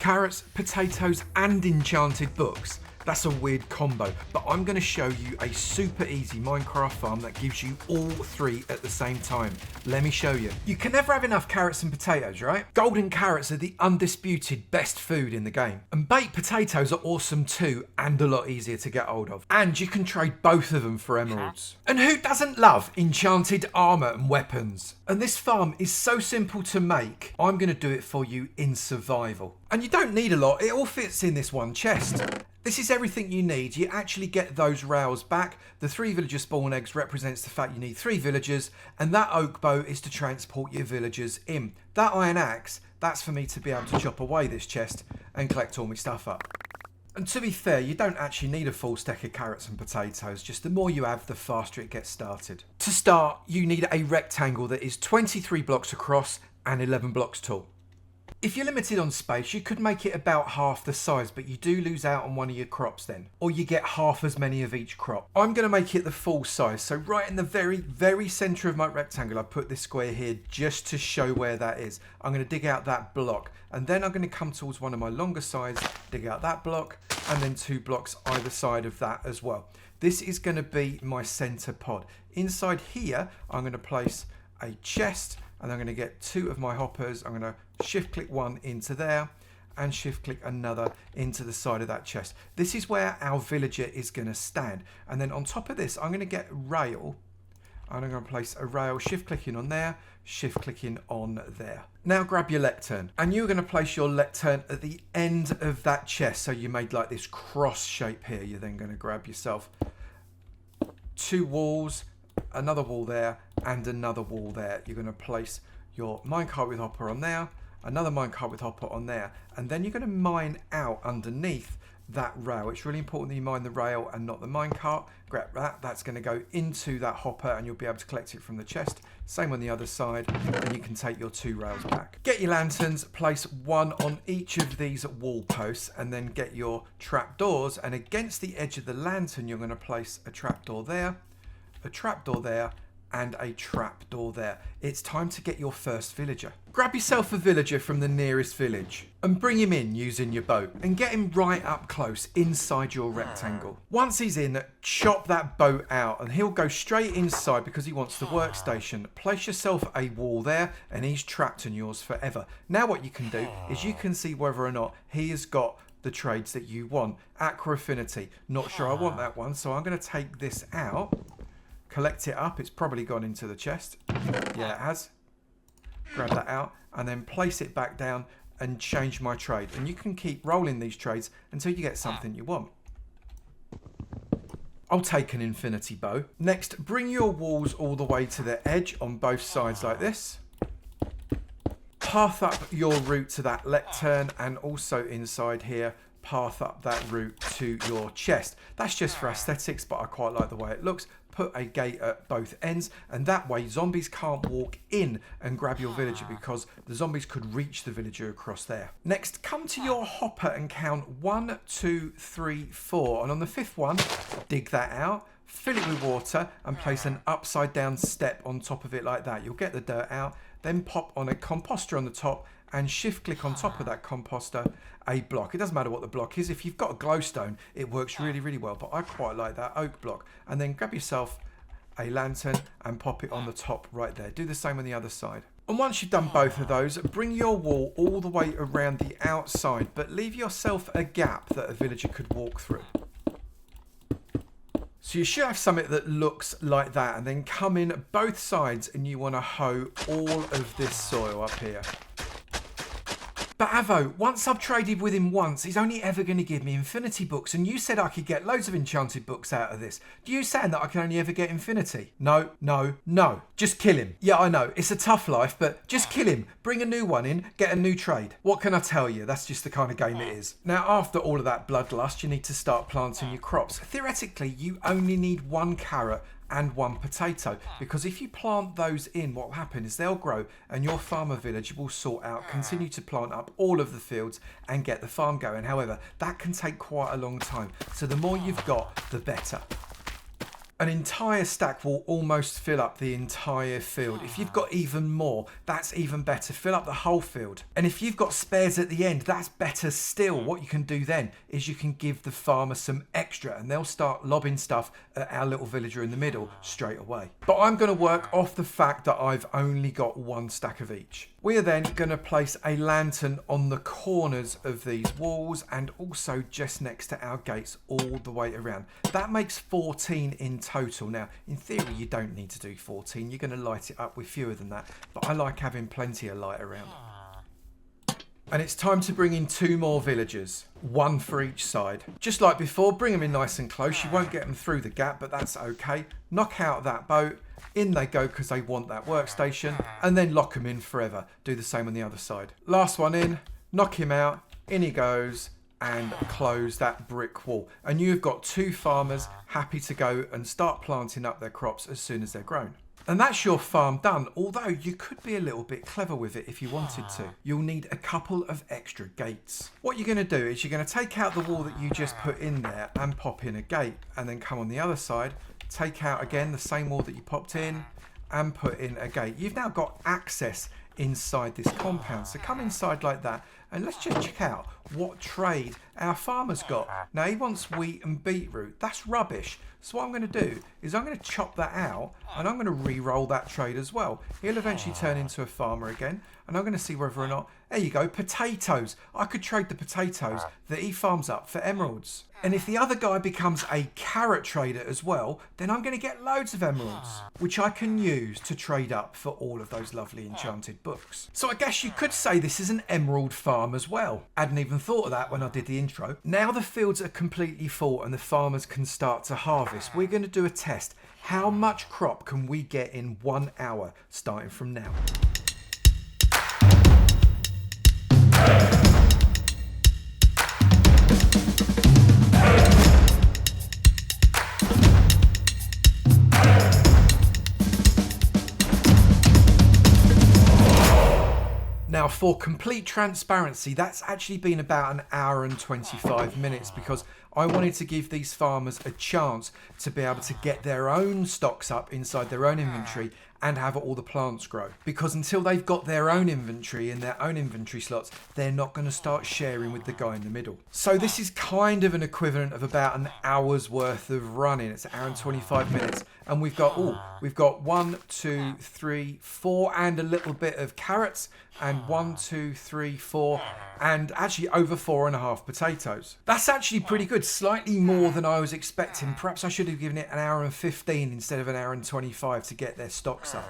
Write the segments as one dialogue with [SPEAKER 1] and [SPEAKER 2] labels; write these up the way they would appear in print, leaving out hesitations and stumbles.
[SPEAKER 1] Carrots, potatoes and enchanted books. That's a weird combo, but I'm going to show you a super easy Minecraft farm that gives you all three at the same time. Let me show you. You can never have enough carrots and potatoes, right? Golden carrots are the undisputed best food in the game. And baked potatoes are awesome too, and a lot easier to get hold of. And you can trade both of them for emeralds. And who doesn't love enchanted armor and weapons? And this farm is so simple to make, I'm going to do it for you in survival. And you don't need a lot, it all fits in this one chest. This is everything you need. You actually get those rails back. The 3 villager spawn eggs represents the fact you need 3 villagers, and that oak bow is to transport your villagers in. That iron axe, that's for me to be able to chop away this chest and collect all my stuff up. And to be fair, you don't actually need a full stack of carrots and potatoes, just the more you have, the faster it gets started. To start, you need a rectangle that is 23 blocks across and 11 blocks tall. If you're limited on space, you could make it about half the size, but you do lose out on one of your crops then. Or you get half as many of each crop. I'm going to make it the full size. So right in the very centre of my rectangle, I put this square here just to show where that is. I'm going to dig out that block. And then I'm going to come towards one of my longer sides, dig out that block, and then 2 blocks either side of that as well. This is going to be my centre pod. Inside here, I'm going to place a chest, and I'm going to get 2 of my hoppers. I'm going to shift click one into there and shift click another into the side of that chest. This is where our villager is going to stand. And then on top of this, I'm going to get rail. And I'm going to place a rail, shift clicking on there, shift clicking on there. Now grab your lectern, and you're going to place your lectern at the end of that chest. So you made like this cross shape here. You're then going to grab yourself 2 walls, another wall there, and another wall there. You're going to place your minecart with hopper on there, another minecart with hopper on there, and then you're going to mine out underneath that rail. It's really important that you mine the rail and not the minecart. Grab that. That's going to go into that hopper, and you'll be able to collect it from the chest. Same on the other side, and you can take your 2 rails back. Get your lanterns, place 1 on each of these wall posts, and then get your trapdoors, and against the edge of the lantern you're going to place a trapdoor there, a trapdoor there, and a trapdoor there. It's time to get your first villager. Grab yourself a villager from the nearest village and bring him in using your boat, and get him right up close inside your rectangle. Once he's in, chop that boat out and he'll go straight inside because he wants the workstation. Place yourself a wall there and he's trapped in yours forever. Now what you can do is you can see whether or not he has got the trades that you want. Aqua Affinity, not sure I want that one, so I'm going to take this out. Collect it up. It's probably gone into the chest. Yeah, it has. Grab that out and then place it back down and change my trade. And you can keep rolling these trades until you get something you want. I'll take an infinity bow. Next, bring your walls all the way to the edge on both sides like this. Path up your route to that lectern, and also inside here, path up that route to your chest. That's just for aesthetics, but I quite like the way it looks. Put a gate at both ends, and that way zombies can't walk in and grab your villager because the zombies could reach the villager across there. Next, come to your hopper and count 1, 2, 3, 4, and on the 5th one, dig that out, fill it with water, and place an upside down step on top of it like that. You'll get the dirt out, then pop on a composter on the top and shift click on top of that composter a block. It doesn't matter what the block is. If you've got a glowstone, it works really well, but I quite like that oak block. And then grab yourself a lantern and pop it on the top right there. Do the same on the other side. And once you've done both of those, bring your wall all the way around the outside, but leave yourself a gap that a villager could walk through. So you should have something that looks like that, and then come in both sides and you want to hoe all of this soil up here. But Avo, once I've traded with him once, he's only ever going to give me infinity books, and you said I could get loads of enchanted books out of this. Do you saying that I can only ever get infinity? No. Just kill him. Yeah, I know, it's a tough life, but just kill him. Bring a new one in, get a new trade. What can I tell you? That's just the kind of game it is. Now, after all of that bloodlust, you need to start planting your crops. Theoretically, you only need 1 carrot and 1 potato, because if you plant those in, what will happen is they'll grow and your farmer village will sort out, continue to plant up all of the fields and get the farm going. However, that can take quite a long time, so the more you've got, the better. An entire stack will almost fill up the entire field. If you've got even more, that's even better. Fill up the whole field. And if you've got spares at the end, that's better still. What you can do then is you can give the farmer some extra and they'll start lobbing stuff at our little villager in the middle straight away. But I'm going to work off the fact that I've only got one stack of each. We are then going to place a lantern on the corners of these walls and also just next to our gates all the way around. That makes 14 in total. Now, in theory, you don't need to do 14. You're going to light it up with fewer than that. But I like having plenty of light around. And it's time to bring in 2 more villagers, 1 for each side. Just like before, bring them in nice and close. You won't get them through the gap, but that's okay. Knock out that boat. In they go because they want that workstation. And then lock them in forever. Do the same on the other side. Last one in. Knock him out. In he goes. And close that brick wall. And you've got 2 farmers happy to go and start planting up their crops as soon as they're grown. And that's your farm done, although you could be a little bit clever with it if you wanted to. You'll need a couple of extra gates. What you're going to do is you're going to take out the wall that you just put in there and pop in a gate, and then come on the other side, take out again the same wall that you popped in and put in a gate. You've now got access inside this compound. So come inside like that and let's just check out what trade our farmer's got. Now he wants wheat and beetroot. That's rubbish. So what I'm going to do is I'm going to chop that out and I'm going to re-roll that trade as well. He'll eventually turn into a farmer again and I'm going to see whether or not, there you go, potatoes. I could trade the potatoes that he farms up for emeralds. And if the other guy becomes a carrot trader as well, then I'm going to get loads of emeralds, which I can use to trade up for all of those lovely enchanted books. So I guess you could say this is an emerald farm as well. I hadn't even thought of that when I did the intro. Now the fields are completely full and the farmers can start to harvest. We're going to do a test. How much crop can we get in 1 hour starting from now? Now, for complete transparency, that's actually been about 1 hour and 25 minutes because I wanted to give these farmers a chance to be able to get their own stocks up inside their own inventory and have all the plants grow. Because until they've got their own inventory in their own inventory slots, they're not going to start sharing with the guy in the middle. So this is kind of an equivalent of about 1 hour's worth of running. It's 1 hour and 25 minutes. And we've got 1, 2, 3, 4 and a little bit of carrots, and 1, 2, 3, 4 and actually over 4.5 potatoes. That's actually pretty good, slightly more than I was expecting. Perhaps I should have given it 1 hour and 15 instead of 1 hour and 25 to get their stocks up.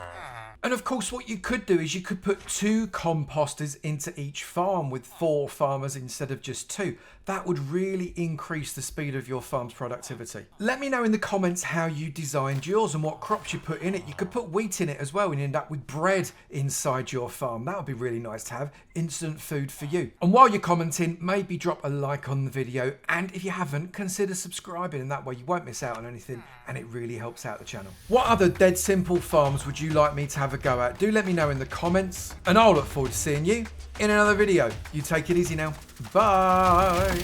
[SPEAKER 1] And of course what you could do is you could put 2 composters into each farm with 4 farmers instead of just 2. That would really increase the speed of your farm's productivity. Let me know in the comments how you designed yours and what crops you put in it. You could put wheat in it as well and end up with bread inside your farm. That would be really nice to have. Instant food for you. And while you're commenting, maybe drop a like on the video. And if you haven't, consider subscribing, and that way you won't miss out on anything and it really helps out the channel. What other dead simple farms would you like me to have a go at? Do let me know in the comments and I'll look forward to seeing you in another video. You take it easy now. Bye.